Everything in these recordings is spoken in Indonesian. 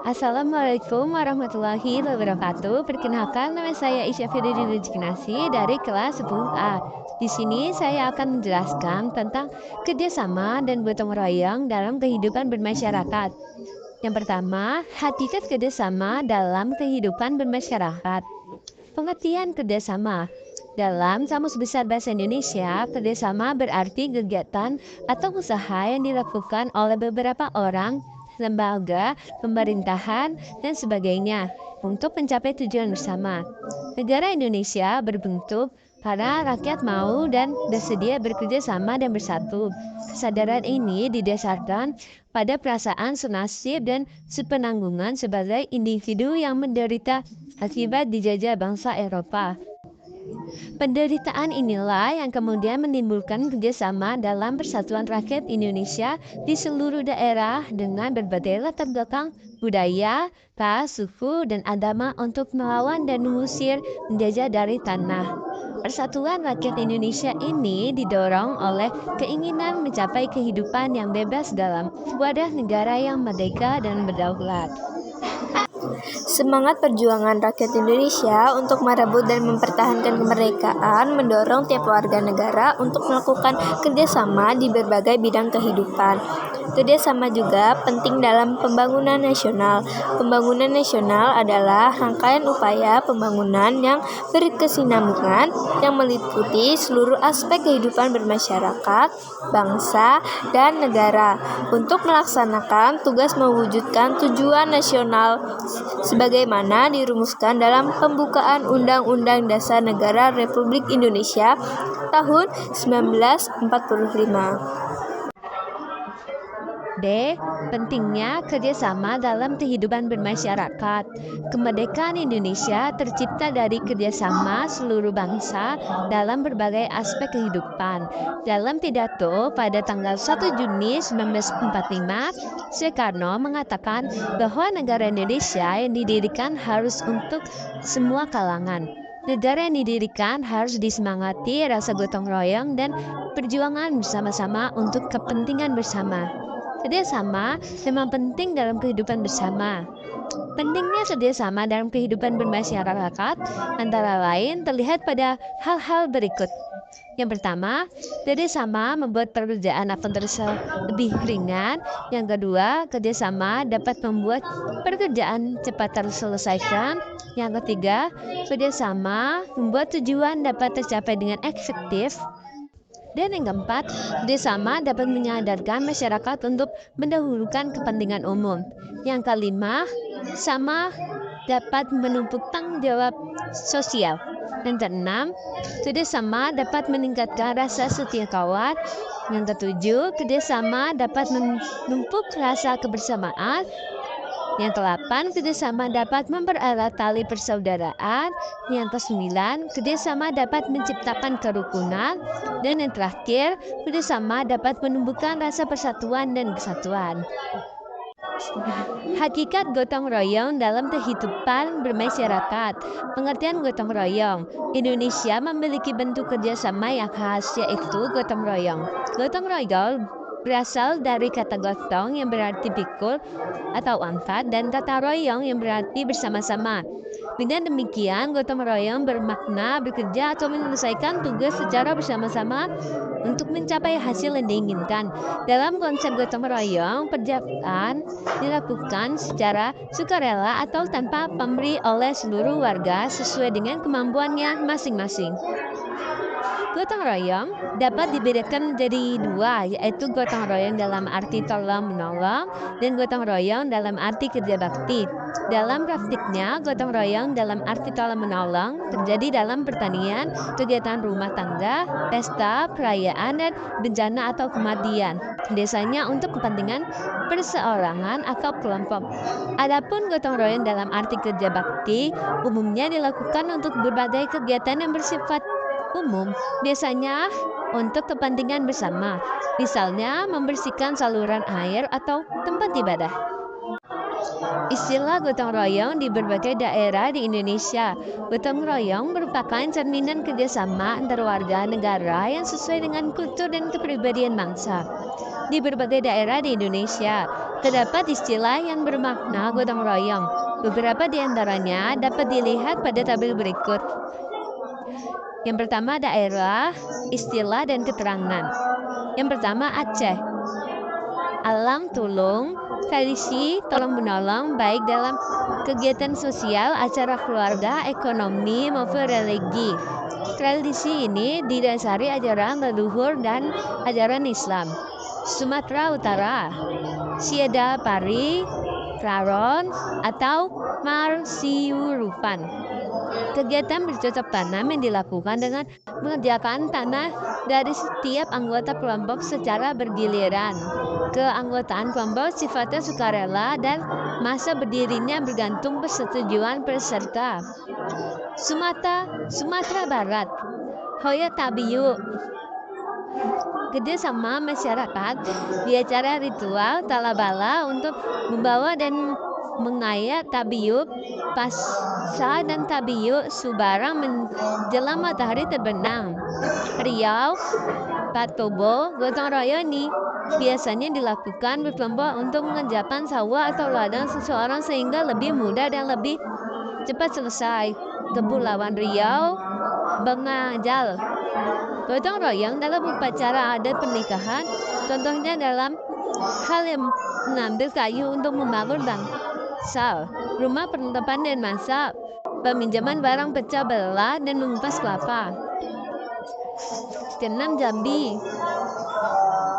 Assalamualaikum warahmatullahi wabarakatuh. Perkenalkan, nama saya Isya Firdini Rezignasi dari kelas 10A. Di sini saya akan menjelaskan tentang kerjasama dan gotong royong dalam kehidupan bermasyarakat. Yang pertama, hakikat kerjasama dalam kehidupan bermasyarakat. Pengertian kerjasama. Dalam Kamus Besar Bahasa Indonesia, kerjasama berarti kegiatan atau usaha yang dilakukan oleh beberapa orang, lembaga, pemerintahan, dan sebagainya untuk mencapai tujuan bersama. Negara Indonesia berbentuk karena rakyat mau dan bersedia bekerja sama dan bersatu. Kesadaran ini didasarkan pada perasaan senasib dan sepenanggungan sebagai individu yang menderita akibat dijajah bangsa Eropa. Penderitaan inilah yang kemudian menimbulkan kerjasama dalam persatuan rakyat Indonesia di seluruh daerah dengan berbagai latar belakang budaya, ras, suku, dan agama untuk melawan dan mengusir penjajah dari tanah. Persatuan rakyat Indonesia ini didorong oleh keinginan mencapai kehidupan yang bebas dalam wadah negara yang merdeka dan berdaulat. Semangat perjuangan rakyat Indonesia untuk merebut dan mempertahankan kemerdekaan mendorong tiap warga negara untuk melakukan kerjasama di berbagai bidang kehidupan. Kerjasama juga penting dalam pembangunan nasional. Pembangunan nasional adalah rangkaian upaya pembangunan yang berkesinambungan yang meliputi seluruh aspek kehidupan bermasyarakat, bangsa, dan negara untuk melaksanakan tugas mewujudkan tujuan nasional sebagaimana dirumuskan dalam pembukaan Undang-Undang Dasar Negara Republik Indonesia tahun 1945. D. Pentingnya kerjasama dalam kehidupan bermasyarakat. Kemerdekaan Indonesia tercipta dari kerjasama seluruh bangsa dalam berbagai aspek kehidupan. Dalam pidato pada tanggal 1 Juni 1945, Soekarno mengatakan bahwa negara Indonesia yang didirikan harus untuk semua kalangan. Negara yang didirikan harus disemangati rasa gotong royong dan perjuangan bersama-sama untuk kepentingan bersama. Kerjasama memang penting dalam kehidupan bersama. Pentingnya kerjasama dalam kehidupan bermasyarakat antara lain terlihat pada hal-hal berikut. Yang pertama, kerjasama membuat pekerjaan akan terasa lebih ringan. Yang kedua, kerjasama dapat membuat pekerjaan cepat terselesaikan. Yang ketiga, kerjasama membuat tujuan dapat tercapai dengan efektif. Dan yang keempat, kerjasama dapat menyadarkan masyarakat untuk mendahulukan kepentingan umum. Yang kelima, sama dapat menumpuk tanggung jawab sosial. Dan keenam, kerjasama dapat meningkatkan rasa setia kawan. Yang ketujuh, kerjasama dapat menumpuk rasa kebersamaan. Yang ke-8, kerjasama dapat mempererat tali persaudaraan. Yang ke-9, kerjasama dapat menciptakan kerukunan. Dan yang terakhir, kerjasama dapat menumbuhkan rasa persatuan dan kesatuan. Hakikat gotong royong dalam kehidupan bermasyarakat. Pengertian gotong royong. Indonesia memiliki bentuk kerjasama yang khas, yaitu gotong royong. Gotong royong berasal dari kata gotong yang berarti pikul atau angkat dan kata royong yang berarti bersama-sama. Dengan demikian, gotong royong bermakna bekerja atau menyelesaikan tugas secara bersama-sama untuk mencapai hasil yang diinginkan. Dalam konsep gotong royong, pekerjaan dilakukan secara sukarela atau tanpa pamrih oleh seluruh warga sesuai dengan kemampuannya masing-masing. Gotong royong dapat dibedakan menjadi dua, yaitu gotong royong dalam arti tolong-menolong dan gotong royong dalam arti kerja bakti. Dalam praktiknya, gotong royong dalam arti tolong-menolong terjadi dalam pertanian, kegiatan rumah tangga, pesta, perayaan, dan bencana atau kematian. Biasanya untuk kepentingan perseorangan atau kelompok. Adapun gotong royong dalam arti kerja bakti umumnya dilakukan untuk berbagai kegiatan yang bersifat umum, biasanya untuk kepentingan bersama, misalnya membersihkan saluran air atau tempat ibadah. Istilah gotong royong di berbagai daerah di Indonesia. Gotong royong merupakan cerminan kerjasama antar warga negara yang sesuai dengan kultur dan kepribadian bangsa. Di berbagai daerah di Indonesia, Terdapat istilah yang bermakna gotong royong. Beberapa di antaranya dapat dilihat pada tabel berikut. Yang pertama daerah, istilah dan keterangan. Yang pertama Aceh. Alam tulung, tradisi tolong menolong baik dalam kegiatan sosial, acara keluarga, ekonomi maupun religi. Tradisi ini didasari ajaran leluhur dan ajaran Islam. Sumatera Utara, Siada Pari, Raron, atau Marsiurupan. Kegiatan bercocok tanam yang dilakukan dengan mengerjakan tanah dari setiap anggota kelompok secara bergiliran. Keanggotaan kelompok sifatnya sukarela dan masa berdirinya bergantung persetujuan peserta. Sumatera Barat, Hoya Tabiu, kerjasama masyarakat di acara ritual talabala untuk membawa dan mengayat tabiu pasca dan tabiu subarang menjelang matahari terbenam. Riau, Patobo, gotong royong ini biasanya dilakukan berkelompok untuk mengerjakan sawah atau ladang seseorang sehingga lebih mudah dan lebih cepat selesai. Kepulauan Riau, Bangajal, gotong royong dalam upacara adat pernikahan, contohnya dalam hal yang mengambil kayu untuk membangun bangsal, rumah penetapan dan masak, peminjaman barang pecah belah dan mengupas kelapa. Keenam Jambi,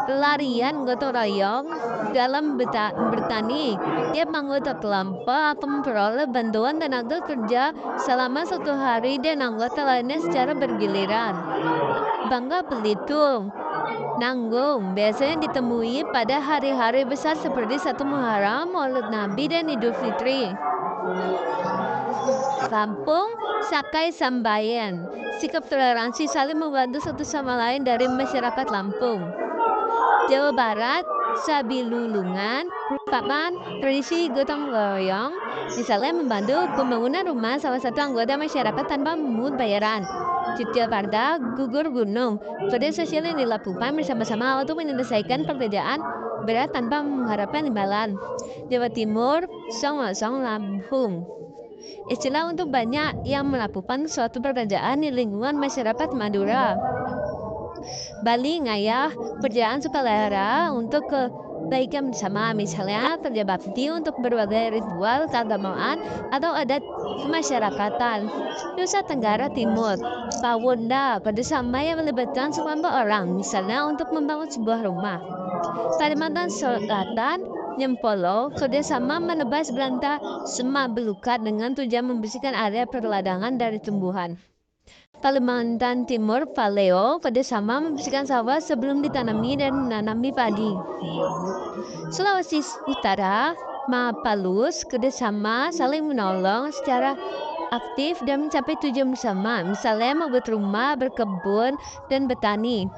pelarian gotong royong dalam bertani. Tiap anggota kelompok akan memperoleh bantuan tenaga kerja selama 1 hari dan anggota lainnya secara bergiliran. Bangka Belitung, Nanggung biasanya ditemui pada hari-hari besar seperti 1 Muharram, Maulid Nabi, dan Idul Fitri. Lampung, Sakai Sambayan, sikap toleransi saling membantu satu sama lain dari masyarakat Lampung. Jawa Barat, Sabilulungan merupakan tradisi gotong royong, misalnya membantu pembangunan rumah salah satu anggota masyarakat tanpa memungut bayaran. Yogyakarta, gugur gunung, proyek sosial yang dilakukan bersama-sama untuk menyelesaikan pekerjaan berat tanpa mengharapkan imbalan. Jawa Timur, Song Lampung, istilah untuk banyak yang melakukan suatu pekerjaan di lingkungan masyarakat Madura. Bali, Ngayah, pekerjaan sukarela untuk kebaikan bersama, misalnya kerja bakti untuk berbagai ritual keagamaan atau adat kemasyarakatan. Nusa Tenggara Timur, Pawonda, kerjasama yang melibatkan sekelompok orang, misalnya untuk membangun sebuah rumah. Kalimantan Selatan, Nyempolo, kerjasama menebas belanta semak belukar dengan tujuan membersihkan area perladangan dari tumbuhan. Kalimantan Timur, Paleo, kerjasama membersihkan sawah sebelum ditanami dan menanami padi. Sulawesi Utara, Mapalus, kerjasama saling menolong secara aktif dan mencapai tujuan bersama, misalnya membuat rumah, berkebun, dan bertani.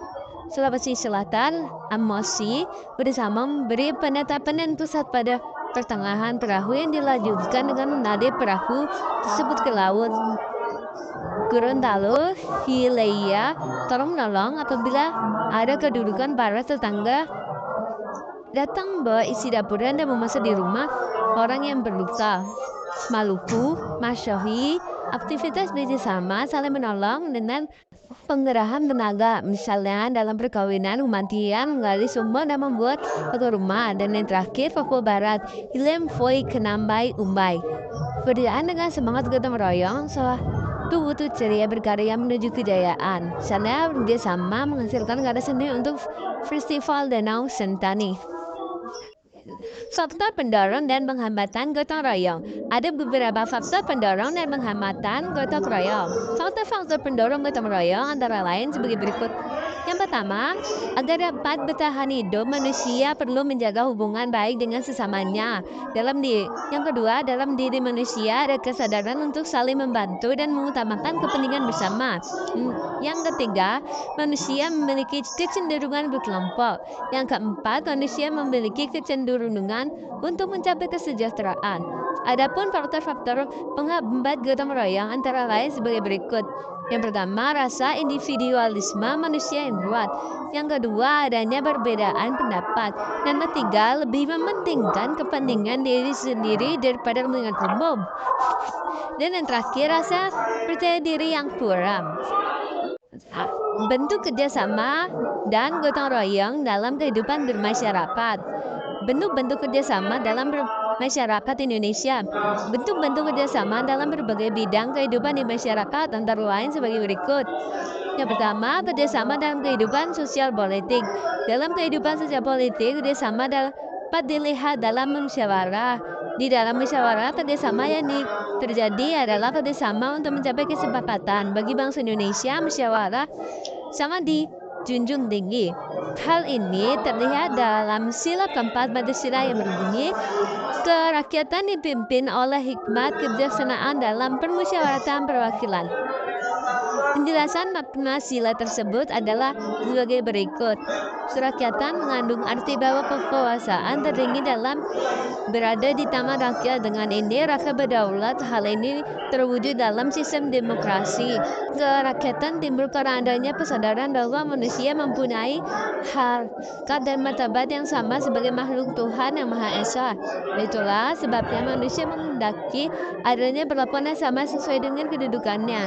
Sulawesi Selatan, Amosi, kerjasama memberi penetapan dan pusat pada pertengahan perahu yang dilanjutkan dengan menarik perahu tersebut ke laut. Gorontalo, Hileia, tolong menolong apabila ada kedudukan para tetangga datang bawa isi dapur dan memasak di rumah orang yang berluka. Maluku, Masyahi, aktivitas bersama saling menolong dengan pengerahan tenaga, misalnya dalam perkawinan, kematian, menggali sumur dan membuat satu rumah. Dan yang terakhir, Papua Barat, Ilem Foi Kenambai Umbai, pekerjaan dengan semangat gotong royong satu butuh ceria berkarya menuju kejayaan. Sana bekerjasama menghasilkan karya seni untuk Festival Danau Sentani. Faktor pendorong dan penghambatan gotong royong. Ada beberapa faktor pendorong dan penghambatan gotong royong. Faktor-faktor pendorong gotong royong antara lain sebagai berikut. Yang pertama, agar dapat bertahan hidup, manusia perlu menjaga hubungan baik dengan sesamanya. Yang kedua, dalam diri manusia ada kesadaran untuk saling membantu dan mengutamakan kepentingan bersama. Yang ketiga, manusia memiliki kecenderungan berkelompok. Yang keempat, manusia memiliki kecenderungan untuk mencapai kesejahteraan. Adapun faktor-faktor penghambat gotong royong antara lain sebagai berikut. Yang pertama, rasa individualisme manusia yang kuat. Yang kedua, adanya perbedaan pendapat. Dan ketiga, lebih mementingkan kepentingan diri sendiri daripada kepentingan umum. Dan yang terakhir, rasa percaya diri yang kurang. Bentuk kerjasama dan gotong royong dalam kehidupan bermasyarakat. Bentuk-bentuk kerjasama dalam masyarakat Indonesia. Bentuk-bentuk kerjasama dalam berbagai bidang kehidupan di masyarakat antara lain sebagai berikut. Yang pertama, kerjasama dalam kehidupan sosial politik. Dalam kehidupan sosial politik, kerjasama dapat dilihat dalam musyawarah. Di dalam musyawarah, kerjasama yang terjadi adalah kerjasama untuk mencapai kesepakatan. Bagi bangsa Indonesia, musyawarah sangat dijunjung tinggi. Hal ini terlihat dalam sila keempat Pancasila yang berbunyi, kerakyatan dipimpin oleh hikmat kebijaksanaan dalam permusyawaratan perwakilan. Penjelasan makna sila tersebut adalah sebagai berikut. Kerakyatan mengandung arti bahwa kekuasaan tertinggi dalam berada di tangan rakyat. Dengan ini rakyat berdaulat. Hal ini terwujud dalam sistem demokrasi. Kerakyatan timbul karena adanya kesadaran bahwa manusia mempunyai harkat dan martabat yang sama sebagai makhluk Tuhan yang Maha Esa. Itulah sebabnya manusia menghendaki adanya perlakuan yang sama sesuai dengan kedudukannya.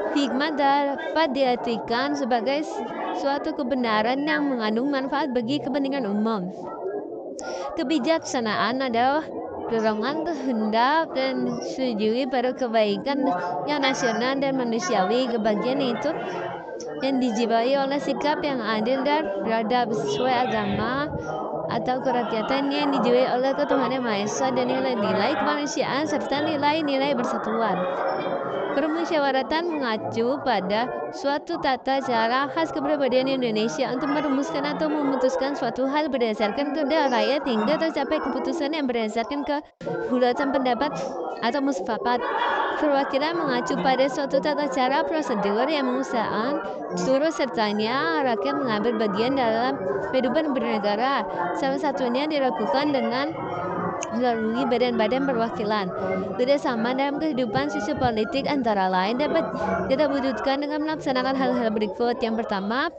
Hikmat dapat diartikan sebagai suatu kebenaran yang mengandung manfaat bagi kepentingan umum. Kebijaksanaan adalah dorongan kehendak dan disetujui pada kebaikan yang nasional dan manusiawi. Kebahagiaan itu yang dijiwai oleh sikap yang adil dan beradab sesuai agama atau kerakyatan yang dijiwai oleh ketuhanan Maha Esa dan nilai-nilai kemanusiaan serta nilai-nilai persatuan. Permusyawaratan mengacu pada suatu tata cara khas kepribadian Indonesia untuk merumuskan atau memutuskan suatu hal berdasarkan kehendak rakyat hingga tercapai keputusan yang berdasarkan kebulatan pendapat atau mufakat. Perwakilan mengacu pada suatu tata cara prosedur yang mengusahakan turut sertanya rakyat mengambil bagian dalam kehidupan bernegara. Salah satunya dilakukan dengan melalui badan-badan perwakilan. Kerjasama dalam kehidupan sisi politik antara lain dapat kita wujudkan dengan melaksanakan hal-hal berikut. Yang pertama,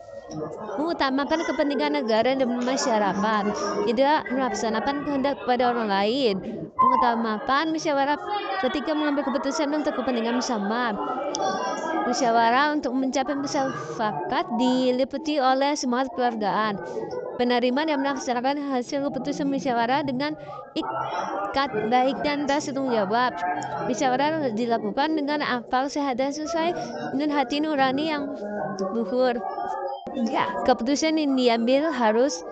mengutamakan kepentingan negara dan masyarakat, tidak melaksanakan kehendak kepada orang lain. Mengutamakan musyawarah ketika mengambil keputusan untuk kepentingan bersama. Musyawarah untuk mencapai mufakat diliputi oleh semangat kekeluargaan. Penerima dan melaksanakan hasil keputusan musyawarah dengan ikat baik dan rasa tanggung jawab. Musyawarah dilakukan dengan akal sehat dan sesuai dengan hati nurani yang luhur. Keputusan yang diambil harus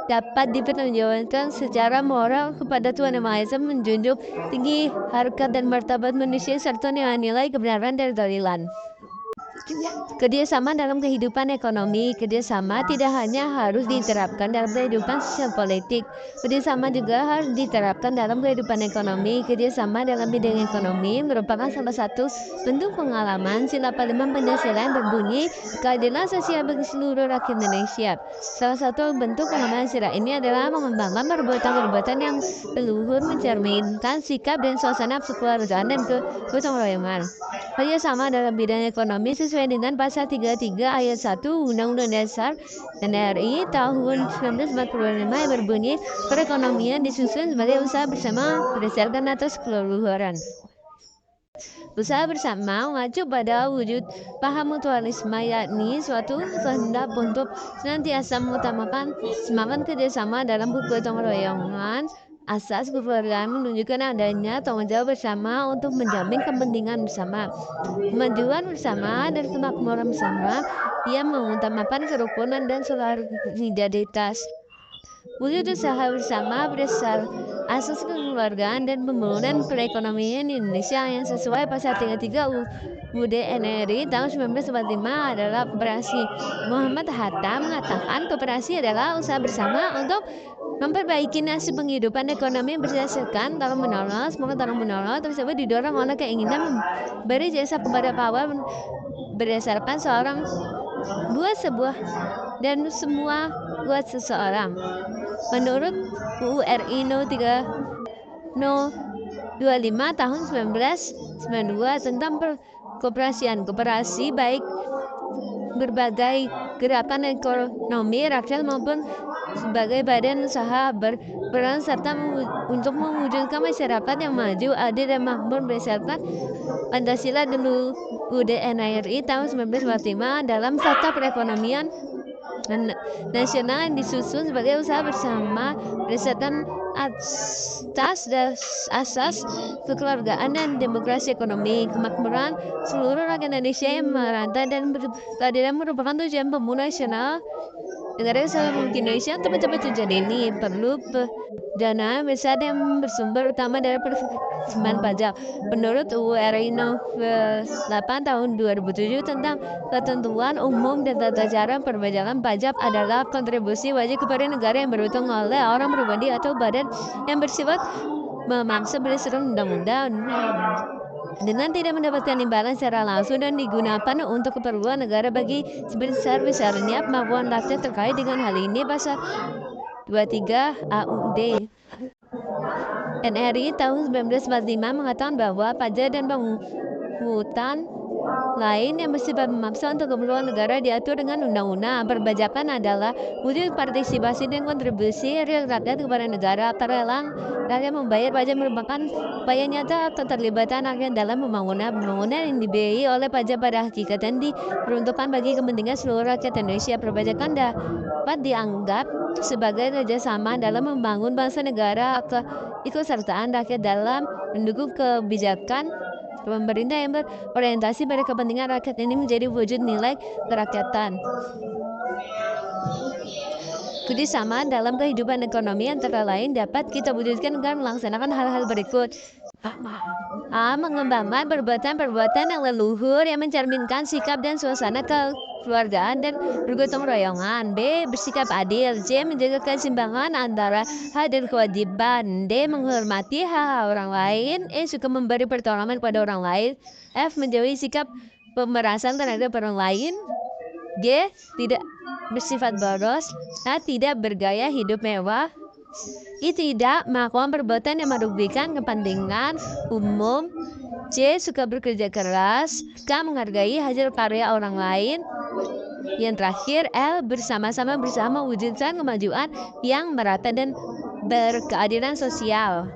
dapat dipertanggungjawabkan secara moral kepada Tuhan Yang Maha Esa, menjunjung tinggi harkat dan martabat manusia serta nilai-nilai kebenaran dan keadilan. Kerjasama dalam kehidupan ekonomi. Kerjasama tidak hanya harus diterapkan dalam kehidupan sosial politik, kerjasama juga harus diterapkan dalam kehidupan ekonomi. Kerjasama dalam bidang ekonomi merupakan salah satu bentuk pengalaman sila kelima Pancasila yang berbunyi keadilan sosial bagi seluruh rakyat Indonesia. Salah satu bentuk pengalaman sila ini adalah mengembangkan perbuatan-perbuatan yang leluhur, mencerminkan sikap dan suasana kekeluargaan dan kegotong royongan. Kerjasama dalam bidang ekonomi sesuai dengan pasal 33 ayat 1 Undang-Undang Dasar NRI tahun 1945 yang berbunyi, perekonomian disusun sebagai usaha bersama berdasarkan atas keluhuran. Usaha bersama mengacu pada wujud paham mutualisme, yakni suatu kehendak untuk senantiasa mengutamakan semangat kerjasama dalam kegotong royongan. Asas kekeluargaan menunjukkan adanya tanggung jawab bersama untuk menjamin kepentingan bersama, kemajuan bersama, dan kemakmuran bersama. Ia mengutamakan kerukunan dan solidaritas. Wujud usaha bersama berdasar asas kekeluargaan dan pembangunan perekonomian Indonesia yang sesuai pasal 33 UUD NRI tahun 1945 adalah koperasi. Muhammad Hatta mengatakan koperasi adalah usaha bersama untuk memperbaiki nasib penghidupan ekonomi berdasarkan tolong-menolong. Semoga tolong-menolong tersebut didorong oleh keinginan memberi jasa kepada kawan berdasarkan seorang buat sebuah dan semua buat seseorang. Menurut UU RI No 25 tahun 1992 tentang koperasi baik berbagai gerakan ekonomi rakyat maupun sebagai badan usaha berperan serta untuk mewujudkan masyarakat yang maju, adil dan makmur berdasarkan Pancasila dan UUD NRI tahun 1945 dalam Fakta Perekonomian Nasional yang disusun sebagai usaha bersama berdasarkan asas kekeluargaan dan demokrasi ekonomi, kemakmuran seluruh rakyat Indonesia yang merantau dan berkeadilan merupakan tujuan pembangunan nasional negara Kesatuan Republik Indonesia. Untuk mencapai tujuan ini perlu dana besar yang bersumber utama dari penerimaan pajak. Menurut UU RI Nomor 8 Tahun 2007 tentang ketentuan umum dan tata cara perpajakan pajak adalah kontribusi wajib kepada negara yang berutang oleh orang pribadi atau badan yang bersifat memaksa berdasarkan undang-undang dengan tidak mendapatkan imbalan secara langsung dan digunakan untuk keperluan negara bagi sebesar-besarnya kemampuan rakyat. Terkait dengan hal ini, Pasal 23 AUD NRI tahun 1945 mengatakan bahwa pajak dan pungutan lain yang bersifat memaksa untuk keperluan negara diatur dengan undang-undang. Perpajakan adalah wujud partisipasi dan kontribusi real rakyat kepada negara. Terlelang rakyat membayar pajak merupakan upaya nyata keterlibatan rakyat dalam pembangunan yang dibiayai oleh pajak pada hakikatnya diperuntukkan bagi kepentingan seluruh rakyat Indonesia. Perpajakan dapat dianggap sebagai kerjasama dalam membangun bangsa negara, keikutsertaan rakyat dalam mendukung kebijakan pemerintah yang berorientasi pada kepentingan rakyat ini menjadi wujud nilai kerakyatan. Kerjasama dalam kehidupan ekonomi antara lain dapat kita wujudkan dengan melaksanakan hal-hal berikut. A. Mengembangkan perbuatan yang leluhur yang mencerminkan sikap dan suasana kekeluargaan dan bergotong royongan. B. Bersikap adil. C. Menjaga keseimbangan antara hak dan kewajiban. D. Menghormati hak orang lain. E. Suka memberi pertolongan kepada orang lain. F. Menjauhi sikap pemerasan terhadap orang lain. G. Tidak bersifat boros. A. Tidak bergaya hidup mewah. I. Tidak melakukan perbuatan yang merugikan kepentingan umum. C. Suka bekerja keras. K. Menghargai hasil karya orang lain. Yang terakhir, L. Bersama-sama mewujudkan kemajuan yang merata dan berkeadilan sosial.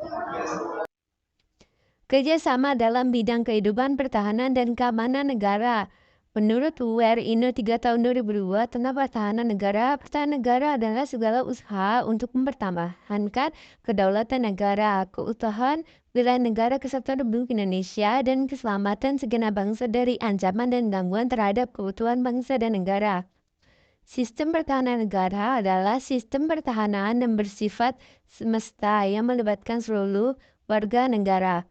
Kerjasama dalam bidang kehidupan, pertahanan, dan keamanan negara. Menurut UU RI No. 3 Tahun 2002 tentang pertahanan negara adalah segala usaha untuk mempertahankan kedaulatan negara, keutuhan wilayah negara Kesatuan Republik Indonesia, dan keselamatan segenap bangsa dari ancaman dan gangguan terhadap keutuhan bangsa dan negara. Sistem pertahanan negara adalah sistem pertahanan yang bersifat semesta yang melibatkan seluruh warga negara,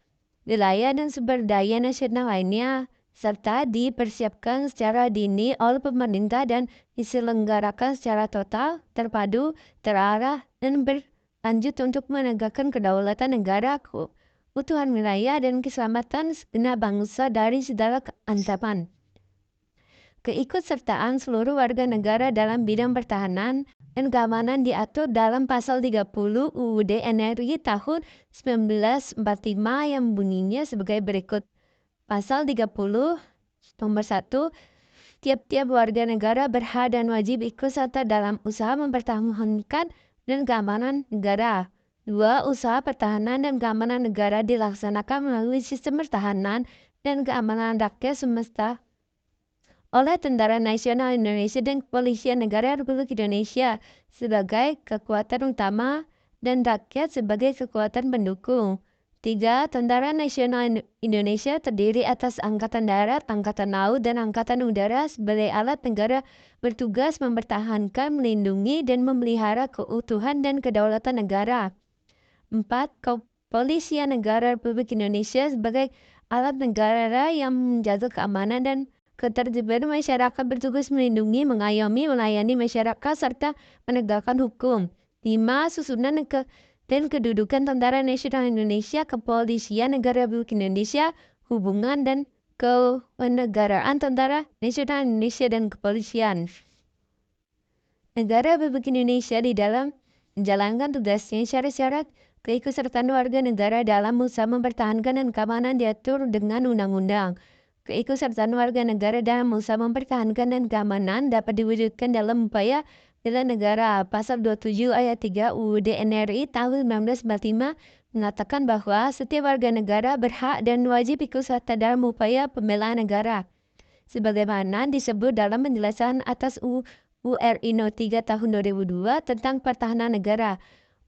wilayah, dan sumber daya nasional lainnya, serta dipersiapkan secara dini oleh pemerintah dan diselenggarakan secara total, terpadu, terarah, dan berlanjut untuk menegakkan kedaulatan negara, keutuhan wilayah, dan keselamatan segenap bangsa dari segala ancaman. Keikutsertaan seluruh warga negara dalam bidang pertahanan dan keamanan diatur dalam Pasal 30 UUD NRI tahun 1945 yang bunyinya sebagai berikut. Pasal 30 nomor 1, tiap-tiap warga negara berhak dan wajib ikut serta dalam usaha mempertahankan dan keamanan negara. 2. Usaha pertahanan dan keamanan negara dilaksanakan melalui sistem pertahanan dan keamanan rakyat semesta oleh Tentara Nasional Indonesia dan Kepolisian Negara Republik Indonesia sebagai kekuatan utama dan rakyat sebagai kekuatan pendukung. 3. Tentara Nasional Indonesia terdiri atas Angkatan Darat, Angkatan Laut, dan Angkatan Udara sebagai alat negara bertugas mempertahankan, melindungi, dan memelihara keutuhan dan kedaulatan negara. 4. Kepolisian Negara Republik Indonesia sebagai alat negara yang menjaga keamanan dan ketertiban masyarakat, bertugas melindungi, mengayomi, melayani masyarakat, serta menegakkan hukum. 5. Susunan dan kedudukan Tentara Nasional Indonesia, Kepolisian Negara Republik Indonesia, hubungan dan kewarganegaraan Tentara Nasional Indonesia dan Kepolisian Negara Republik Indonesia di dalam menjalankan tugasnya. Syarat-syarat Keikutsertaan warga negara dalam usaha mempertahankan dan keamanan diatur dengan undang-undang. Keikutsertaan warga negara dalam usaha mempertahankan dan keamanan dapat diwujudkan dalam upaya bela negara. Pasal 27 ayat 3 UUD NRI tahun 1945 mengatakan bahwa setiap warga negara berhak dan wajib ikut serta dalam upaya pembelaan negara. Sebagaimana disebut dalam penjelasan atas URI No. 3 tahun 2002 tentang pertahanan negara.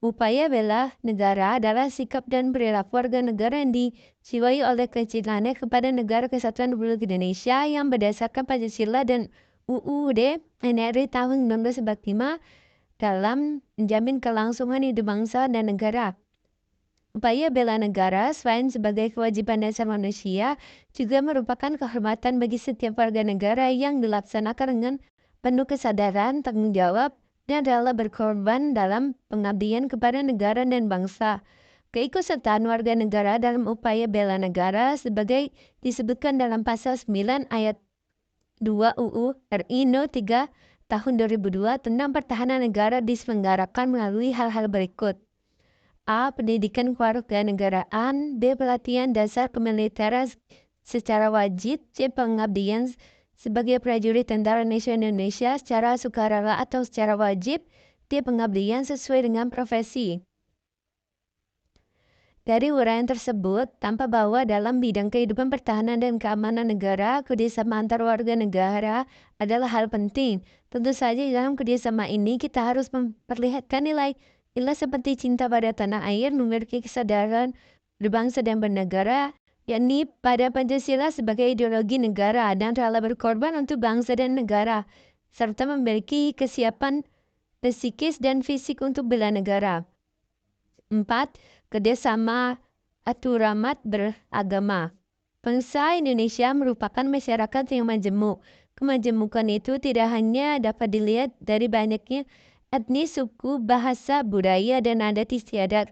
Upaya bela negara adalah sikap dan perilaku warga negara yang dijiwai oleh kecintaannya kepada negara kesatuan Republik Indonesia yang berdasarkan Pancasila dan UUD NRI tahun 1945 dalam menjamin kelangsungan hidup bangsa dan negara. Upaya bela negara selain sebagai kewajiban dasar manusia juga merupakan kehormatan bagi setiap warga negara yang dilaksanakan dengan penuh kesadaran, tanggung jawab, dan rela berkorban dalam pengabdian kepada negara dan bangsa. Keikutsertaan warga negara dalam upaya bela negara sebagai disebutkan dalam pasal 9 ayat 2 UU RI No. 3 tahun 2002 tentang pertahanan negara diselenggarakan melalui hal-hal berikut. A. Pendidikan kewarganegaraan. B. Pelatihan dasar kemiliteran secara wajib. C. Pengabdian sebagai prajurit Tentara Nasional Indonesia secara sukarela atau secara wajib. D. Pengabdian sesuai dengan profesi. Dari uraian tersebut, tampak bahwa dalam bidang kehidupan pertahanan dan keamanan negara, kerjasama antar warga negara adalah hal penting. Tentu saja dalam kerjasama ini kita harus memperlihatkan nilai seperti cinta pada tanah air, memiliki kesadaran berbangsa dan bernegara, yakni pada Pancasila sebagai ideologi negara dan rela berkorban untuk bangsa dan negara, serta memiliki kesiapan psikis dan fisik untuk bela negara. 4. Kerjasama aturamat beragama. Bangsa Indonesia merupakan masyarakat yang majemuk. Kemajemukan itu tidak hanya dapat dilihat dari banyaknya etnis, suku, bahasa, budaya, dan adat istiadat.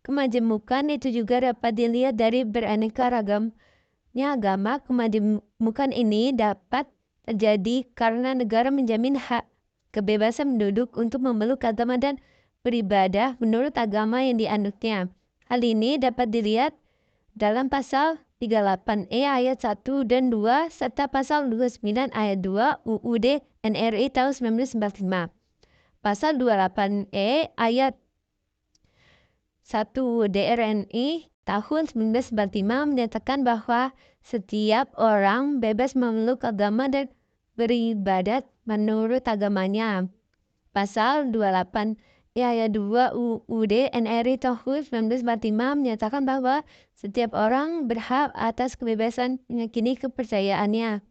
Kemajemukan itu juga dapat dilihat dari beraneka ragamnya agama. Kemajemukan ini dapat terjadi karena negara menjamin hak kebebasan penduduk untuk memeluk agama dan beribadah menurut agama yang dianutnya. Hal ini dapat dilihat dalam pasal 38E ayat 1 dan 2 serta pasal 29 ayat 2 UUD NRI tahun 1945. Pasal 28E ayat 1 DRNI tahun 1945 menyatakan bahwa setiap orang bebas memeluk agama dan beribadat menurut agamanya. Pasal 28 ayat 2 UUD NRI tahun 1945 menyatakan bahwa setiap orang berhak atas kebebasan meyakini kepercayaannya,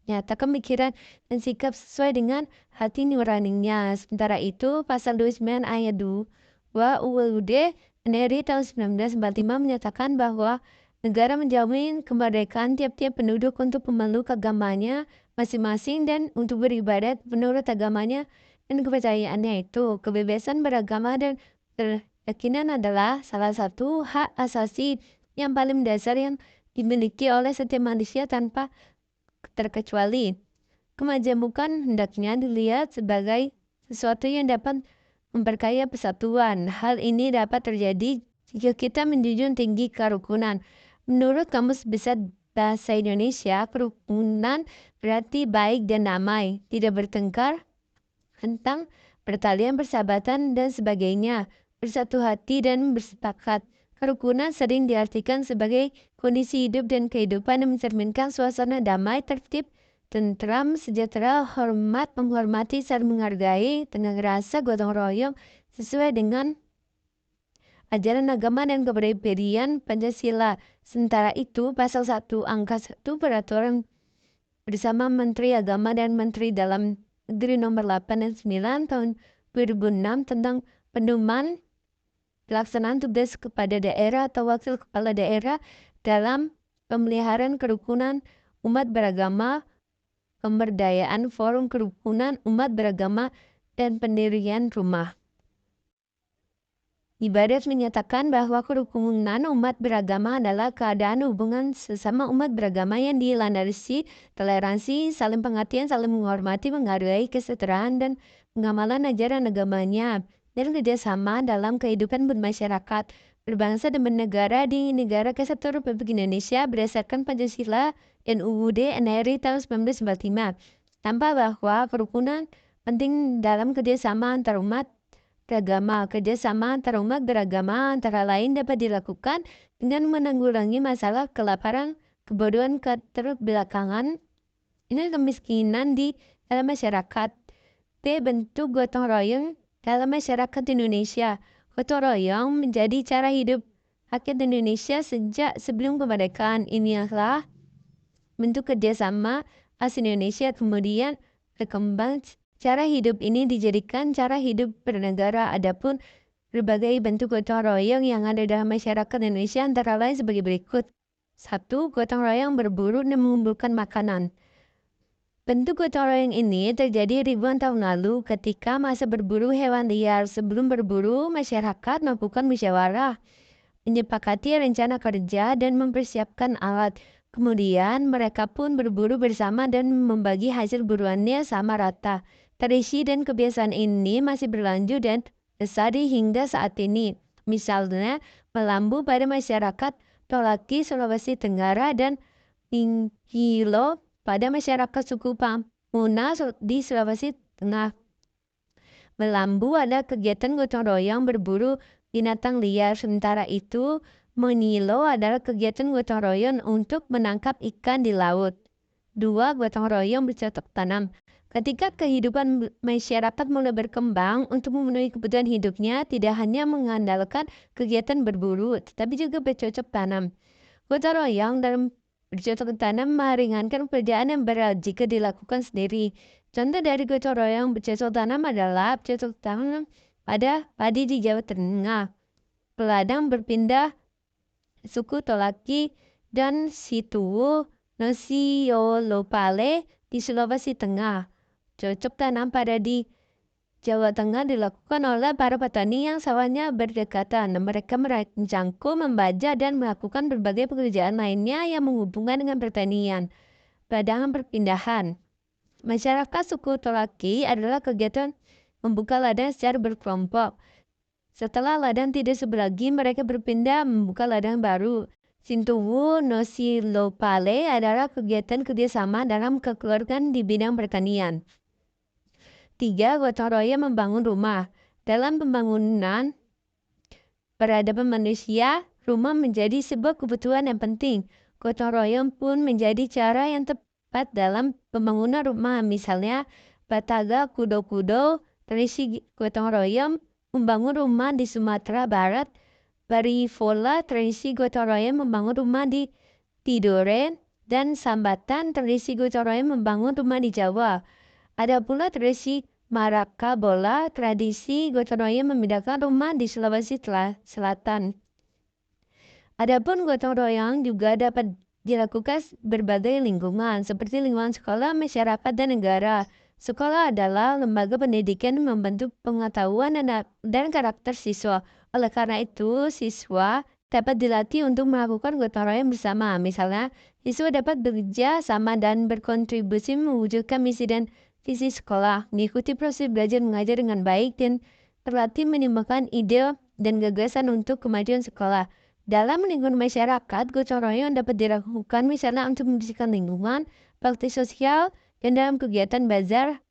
nyatakan pikiran dan sikap sesuai dengan hati nuraninya. Sementara itu, pasal 29 ayat 2 UUD NRI tahun 1945 menyatakan bahwa negara menjamin kemerdekaan tiap-tiap penduduk untuk memeluk agamanya masing-masing dan untuk beribadat menurut agamanya dan kepercayaannya itu. Kebebasan beragama dan berkeyakinan adalah salah satu hak asasi yang paling dasar yang dimiliki oleh setiap manusia tanpa terkecuali. Kemajemukan hendaknya dilihat sebagai sesuatu yang dapat memperkaya persatuan. Hal ini dapat terjadi jika kita menjunjung tinggi kerukunan. Menurut Kamus Besar Bahasa Indonesia, kerukunan berarti baik dan damai, tidak bertengkar, tentang pertalian, persahabatan, dan sebagainya, bersatu hati dan bersepakat. Kerukunan sering diartikan sebagai kondisi hidup dan kehidupan yang mencerminkan suasana damai, tertib, tentram, sejahtera, hormat, menghormati, saling menghargai, tenggang rasa, gotong royong, sesuai dengan ajaran agama dan kepribadian Pancasila. Sementara itu, pasal 1 angka 1 peraturan bersama Menteri Agama dan Menteri Dalam Negeri nomor 8 dan 9 tahun 2006 tentang pedoman pelaksanaan tugas kepada daerah atau wakil kepala daerah dalam pemeliharaan kerukunan umat beragama, pemberdayaan forum kerukunan umat beragama, dan pendirian rumah ibadat menyatakan bahwa kerukunan umat beragama adalah keadaan hubungan sesama umat beragama yang dilandasi toleransi, saling pengertian, saling menghormati, menghargai kesetaraan dan pengamalan ajaran agamanya, dan kerjasama dalam kehidupan bermasyarakat, berbangsa dan bernegara di Negara Kesatuan Republik Indonesia berdasarkan Pancasila dan UUD NRI tahun 1945. Tanpa bahwa kerukunan penting dalam kerjasama antarumat beragama. Kerjasama antar umat beragama antara lain dapat dilakukan dengan menanggulangi masalah kelaparan, kebodohan, keterbelakangan, ini kemiskinan di dalam masyarakat. B. Bentuk gotong royong dalam masyarakat Indonesia. Gotong royong menjadi cara hidup rakyat Indonesia sejak sebelum kemerdekaan. Inilah bentuk kerjasama khas Indonesia kemudian berkembang. Cara hidup ini dijadikan cara hidup bernegara. Adapun berbagai bentuk gotong royong yang ada dalam masyarakat Indonesia antara lain sebagai berikut. 1. Gotong royong berburu dan mengumpulkan makanan. Bentuk gotong royong ini terjadi ribuan tahun lalu ketika masa berburu hewan liar. Sebelum berburu, masyarakat melakukan musyawarah, menyepakati rencana kerja dan mempersiapkan alat. Kemudian mereka pun berburu bersama dan membagi hasil buruannya sama rata. Tradisi dan kebiasaan ini masih berlanjut dan lestari hingga saat ini. Misalnya, melambu pada masyarakat Tolaki, Sulawesi Tenggara dan Hilo pada masyarakat suku Pamuna di Sulawesi Tengah. Melambu adalah kegiatan gotong royong berburu binatang liar. Sementara itu, menilo adalah kegiatan gotong royong untuk menangkap ikan di laut. 2. Gotong royong bercocok tanam. Ketika kehidupan masyarakat mulai berkembang untuk memenuhi kebutuhan hidupnya, tidak hanya mengandalkan kegiatan berburu, tetapi juga bercocok tanam. Gotong royong dalam bercocok tanam meringankan pekerjaan yang berat jika dilakukan sendiri. Contoh dari gotong royong bercocok tanam adalah bercocok tanam pada padi di Jawa Tengah, peladang berpindah suku Tolaki dan Situwu Nosiolopale di Sulawesi Tengah. Cocok tanam pada di Jawa Tengah dilakukan oleh para petani yang sawahnya berdekatan. Mereka mencangkul, membaja, dan melakukan berbagai pekerjaan lainnya yang menghubungkan dengan pertanian. Ladangan perpindahan. Masyarakat suku Tolaki adalah kegiatan membuka ladang secara berkelompok. Setelah ladang tidak sesuai lagi, mereka berpindah membuka ladang baru. Situwu Nosiolopale adalah kegiatan kerjasama dalam kekeluargaan di bidang pertanian. 3. Gotong royong membangun rumah. Dalam pembangunan peradaban manusia, rumah menjadi sebuah kebutuhan yang penting. Gotong royong pun menjadi cara yang tepat dalam pembangunan rumah. Misalnya, Bataga Kudo-Kudo, tradisi gotong royong membangun rumah di Sumatera Barat. Barifola, tradisi gotong royong membangun rumah di Tidore. Dan Sambatan, tradisi gotong royong membangun rumah di Jawa. Ada pula tradisi Marakabola, tradisi gotong royong memindahkan rumah di Sulawesi Selatan. Adapun gotong royong juga dapat dilakukan berbagai lingkungan, seperti lingkungan sekolah, masyarakat, dan negara. Sekolah adalah lembaga pendidikan yang membentuk pengetahuan dan karakter siswa. Oleh karena itu, siswa dapat dilatih untuk melakukan gotong royong bersama. Misalnya, siswa dapat bekerja sama dan berkontribusi mewujudkan misi dan visi sekolah, mengikuti proses belajar mengajar dengan baik, dan terlatih menimbulkan ide dan gagasan untuk kemajuan sekolah. Dalam lingkungan masyarakat, gotong royong dapat dilakukan misalnya untuk membersihkan lingkungan, bakti sosial, dan dalam kegiatan bazar.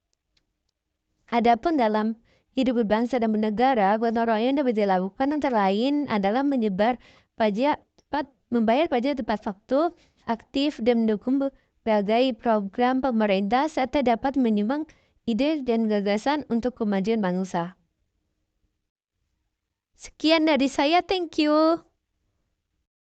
Adapun dalam hidup berbangsa dan bernegara, gotong royong dapat dilakukan antara lain adalah membayar pajak tepat waktu, aktif, dan mendukung berbagai program pemerintah serta dapat menyumbang ide dan gagasan untuk kemajuan bangsa. Sekian dari saya, thank you.